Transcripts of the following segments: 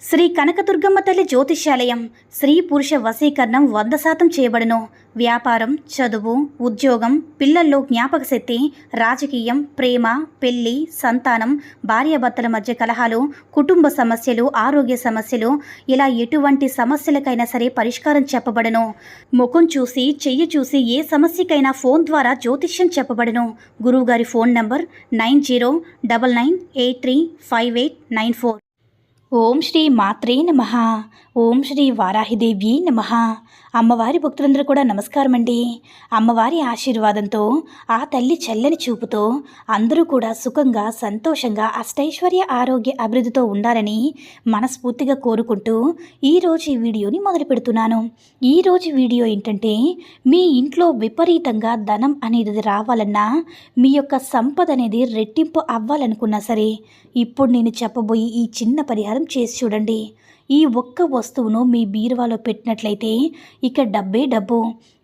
శ్రీ కనకదుర్గమ్మ తల్లి జ్యోతిష్యాలయం. స్త్రీ పురుష వశీకరణం 100% చేయబడును. వ్యాపారం, చదువు, ఉద్యోగం, పిల్లల్లో జ్ఞాపక శక్తి, రాజకీయం, ప్రేమ, పెళ్లి, సంతానం, భార్యాభర్తల మధ్య కలహాలు, కుటుంబ సమస్యలు, ఆరోగ్య సమస్యలు, ఇలా ఎటువంటి సమస్యలకైనా సరే పరిష్కారం చెప్పబడును. ముఖం చూసి, చెయ్యి చూసి ఏ సమస్యకైనా ఫోన్ ద్వారా జ్యోతిష్యం చెప్పబడును. గురువుగారి ఫోన్ నంబర్ 9099835894. ఓం శ్రీ మాత్రే నమః. ఓం శ్రీ వారాహిదేవి నమః. అమ్మవారి భక్తులందరూ కూడా నమస్కారం అండి. అమ్మవారి ఆశీర్వాదంతో, ఆ తల్లి చల్లని చూపుతో అందరూ కూడా సుఖంగా, సంతోషంగా, అష్టైశ్వర్య, ఆరోగ్య, అభివృద్ధితో ఉండాలని మనస్ఫూర్తిగా కోరుకుంటూ ఈరోజు ఈ వీడియోని మొదలు పెడుతున్నాను. ఈరోజు వీడియో ఏంటంటే, మీ ఇంట్లో విపరీతంగా ధనం అనేది రావాలన్నా, మీ యొక్క సంపద అనేది రెట్టింపు అవ్వాలనుకున్నా సరే, ఇప్పుడు నేను చెప్పబోయి ఈ చిన్న పరిహారం చేసి చూడండి. ఈ ఒక్క వస్తువును మీ బీరువాలో పెట్టినట్లయితే ఇక డబ్బే డబ్బు,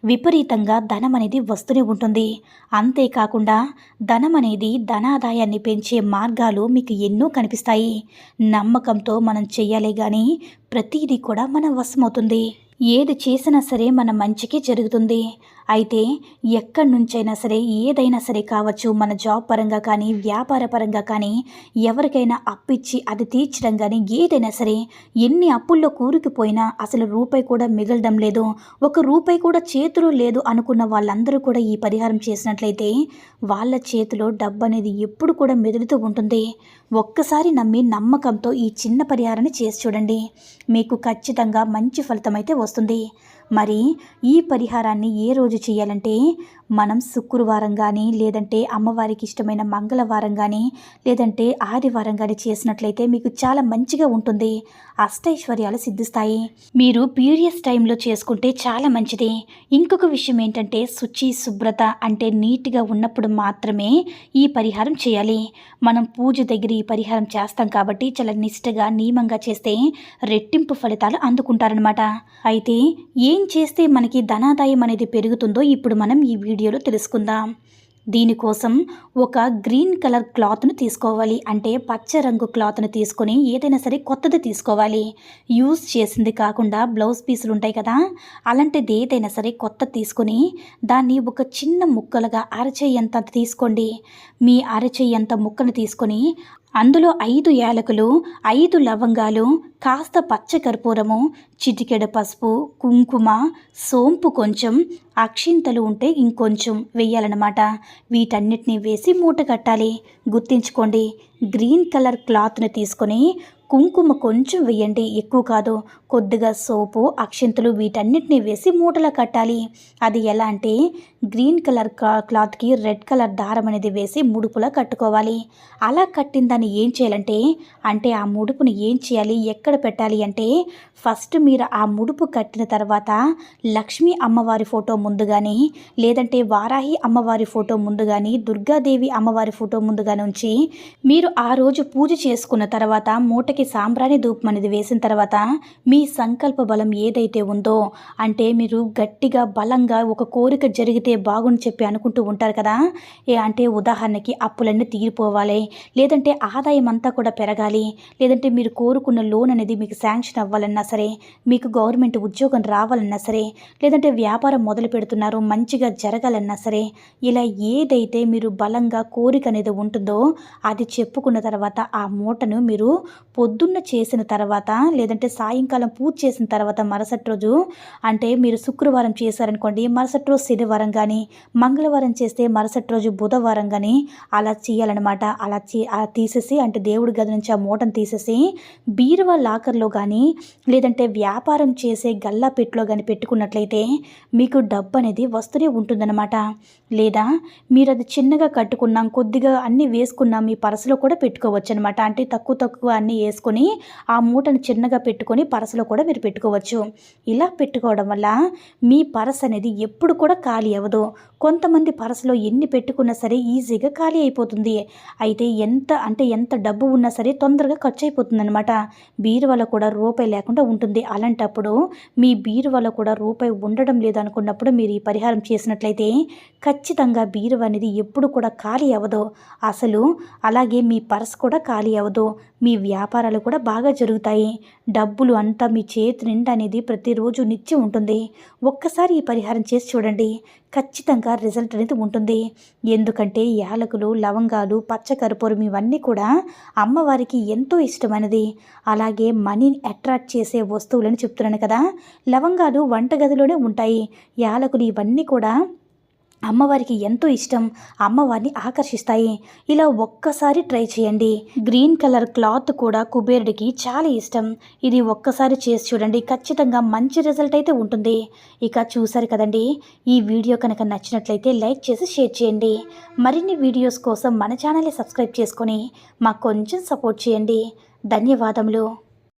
విపరీతంగా ధనం అనేది వస్తూనే ఉంటుంది. అంతేకాకుండా ధనం అనేది ధనాదాయాన్ని పెంచే మార్గాలు మీకు ఎన్నో కనిపిస్తాయి. నమ్మకంతో మనం చెయ్యాలే కానీ ప్రతిదీ కూడా మన వశమవుతుంది. ఏది చేసినా సరే మన మంచికి జరుగుతుంది. అయితే ఎక్కడి నుంచైనా సరే, ఏదైనా సరే కావచ్చు, మన జాబ్ పరంగా కానీ, వ్యాపార పరంగా కానీ, ఎవరికైనా అప్పిచ్చి అది తీర్చడం కానీ, ఏదైనా సరే, ఎన్ని అప్పుల్లో కూరుకుపోయినా అసలు రూపాయి కూడా మిగలడం లేదు, ఒక రూపాయి కూడా చేతిలో లేదు అనుకున్న వాళ్ళందరూ కూడా ఈ పరిహారం చేసినట్లయితే వాళ్ళ చేతిలో డబ్బు అనేది ఎప్పుడు కూడా మెదులుతూ ఉంటుంది. ఒక్కసారి నమ్మి నమ్మకంతో ఈ చిన్న పరిహారాన్ని చేసి చూడండి. మీకు ఖచ్చితంగా మంచి ఫలితం అయితే వస్తుంది. మరి ఈ పరిహారాన్ని ఏ రోజు చేయాలంటే, మనం శుక్రవారం కానీ, లేదంటే అమ్మవారికి ఇష్టమైన మంగళవారం కానీ, లేదంటే ఆదివారం కానీ చేసినట్లయితే మీకు చాలా మంచిగా ఉంటుంది. అష్టైశ్వర్యాలు సిద్ధిస్తాయి. మీరు పీరియడ్స్ టైంలో చేసుకుంటే చాలా మంచిది. ఇంకొక విషయం ఏంటంటే, శుచి, శుభ్రత అంటే నీట్గా ఉన్నప్పుడు మాత్రమే ఈ పరిహారం చేయాలి. మనం పూజ దగ్గర ఈ పరిహారం చేస్తాం కాబట్టి చాలా నిష్టగా, నియమంగా చేస్తే రెట్టింపు ఫలితాలు అందుకుంటారనమాట. అయితే ఏం చేస్తే మనకి ధనాదాయం అనేది పెరుగుతుందో ఇప్పుడు మనం ఈ వీడియోలో తెలుసుకుందాం. దీనికోసం ఒక గ్రీన్ కలర్ క్లాత్ను తీసుకోవాలి. అంటే పచ్చ రంగు క్లాత్ను తీసుకొని ఏదైనా సరే కొత్తది తీసుకోవాలి. యూజ్ చేసింది కాకుండా బ్లౌజ్ పీసులు ఉంటాయి కదా, అలాంటిది ఏదైనా సరే కొత్త తీసుకొని దాన్ని ఒక చిన్న ముక్కలుగా అరచేయంత తీసుకోండి. మీ అరచేయంత ముక్కను తీసుకొని అందులో 5 యాలకులు, 5 లవంగాలు, కాస్త పచ్చకర్పూరము, చిటికెడు పసుపు, కుంకుమ, సోంపు కొంచెం, అక్షింతలు ఉంటే ఇంకొంచెం వేయాలన్నమాట. వీటన్నిటిని వేసి మూట కట్టాలి. గుర్తుంచుకోండి, గ్రీన్ కలర్ క్లాత్ని తీసుకొని కుంకుమ కొంచెం వేయండి, ఎక్కువ కాదు. కొద్దిగా సోపు, అక్షింతలు వీటన్నిటిని వేసి మూటలా కట్టాలి. అది ఎలా అంటే, గ్రీన్ కలర్ క్లాత్కి రెడ్ కలర్ దారం అనేది వేసి ముడుపులా కట్టుకోవాలి. అలా కట్టిన దాన్ని ఏం చేయాలంటే, ఆ ముడుపుని ఏం చేయాలి, ఎక్కడ పెట్టాలి అంటే, ఫస్ట్ మీరు ఆ ముడుపు కట్టిన తర్వాత లక్ష్మీ అమ్మవారి ఫోటో ముందు కానీ, లేదంటే వారాహి అమ్మవారి ఫోటో ముందు కానీ, దుర్గాదేవి అమ్మవారి ఫోటో ముందు కానీ ఉంచి, మీరు ఆ రోజు పూజ చేసుకున్న తర్వాత మూటకి సాంబ్రాణి ధూపం అనేది వేసిన తర్వాత మీ సంకల్ప బలం ఏదైతే ఉందో, అంటే మీరు గట్టిగా బలంగా ఒక కోరిక జరిగితే బాగుని చెప్పి అనుకుంటూ ఉంటారు కదా, అంటే ఉదాహరణకి అప్పులన్నీ తీరిపోవాలి, లేదంటే ఆదాయం అంతా కూడా పెరగాలి, లేదంటే మీరు కోరుకున్న లోన్ అనేది మీకు శాంక్షన్ అవ్వాలన్నా సరే, మీకు గవర్నమెంట్ ఉద్యోగం రావాలన్నా సరే, లేదంటే వ్యాపారం మొదలు పెడుతున్నారు మంచిగా జరగాలన్నా సరే, ఇలా ఏదైతే మీరు బలంగా కోరిక అనేది ఉంటుందో అది చెప్పుకున్న తర్వాత ఆ మూటను మీరు పొద్దున్న చేసిన తర్వాత, లేదంటే సాయంకాలం పూజ చేసిన తర్వాత మరుసటి రోజు, అంటే మీరు శుక్రవారం చేశారనుకోండి, మరుసటి రోజు శనివారం కానీ, మంగళవారం చేస్తే మరుసటి రోజు బుధవారం కానీ అలా చేయాలన్నమాట. అలా తీసేసి, అంటే దేవుడి గది నుంచి ఆ మూటను తీసేసి బీరువా లాకర్లో కానీ, లేదంటే వ్యాపారం చేసే గల్లా పెట్టిలో కానీ పెట్టుకున్నట్లయితే మీకు డబ్బు అనేది వస్తూనే ఉంటుందన్నమాట. లేదా మీరు అది చిన్నగా కట్టుకున్నాం, కొద్దిగా అన్నీ వేసుకున్నాం, మీ పర్సులో కూడా పెట్టుకోవచ్చు అనమాట. అంటే తక్కువ అన్నీ వేసుకొని ఆ మూటను చిన్నగా పెట్టుకొని పర్సులో కూడా మీరు పెట్టుకోవచ్చు. ఇలా పెట్టుకోవడం వల్ల మీ పర్స్ అనేది ఎప్పుడు కూడా ఖాళీ అవ్వదు. కొంతమంది పర్సులో ఎన్ని పెట్టుకున్నా సరే ఈజీగా ఖాళీ అయిపోతుంది. అయితే ఎంత డబ్బు ఉన్నా సరే తొందరగా ఖర్చు అయిపోతుంది అనమాట. బీరువాలో కూడా రూపాయి లేకుండా ఉంటుంది. అలాంటప్పుడు మీ బీరువాలో కూడా రూపాయి ఉండడం లేదనుకున్నప్పుడు మీరు ఈ పరిహారం చేసినట్లయితే ఖచ్చితంగా బీరువా అనేది ఎప్పుడు కూడా ఖాళీ అవ్వదు. అసలు అలాగే మీ పర్స్ కూడా ఖాళీ అవ్వదు. మీ వ్యాపారాలు కూడా బాగా జరుగుతాయి. డబ్బులు అంతా మీ చేతి నిండా అనేది ప్రతిరోజు నిత్యం ఉంటుంది. ఒక్కసారి ఈ పరిహారం చేసి చూడండి, ఖచ్చితంగా రిజల్ట్ అనేది ఉంటుంది. ఎందుకంటే యాలకులు, లవంగాలు, పచ్చకర్పూరం ఇవన్నీ కూడా అమ్మవారికి ఎంతో ఇష్టమైనది. అలాగే మనీని అట్రాక్ట్ చేసే వస్తువులని చెప్తున్నాను కదా. లవంగాలు వంటగదిలోనే ఉంటాయి. యాలకులు ఇవన్నీ కూడా అమ్మవారికి ఎంతో ఇష్టం, అమ్మవారిని ఆకర్షిస్తాయి. ఇలా ఒక్కసారి ట్రై చేయండి. గ్రీన్ కలర్ క్లాత్ కూడా కుబేరుడికి చాలా ఇష్టం. ఇది ఒక్కసారి చేసి చూడండి, ఖచ్చితంగా మంచి రిజల్ట్ అయితే ఉంటుంది. ఇక చూసారు కదండి, ఈ వీడియో కనుక నచ్చినట్లయితే లైక్ చేసి షేర్ చేయండి. మరిన్ని వీడియోస్ కోసం మన ఛానల్ని సబ్స్క్రైబ్ చేసుకొని మాకు కొంచెం సపోర్ట్ చేయండి. ధన్యవాదములు.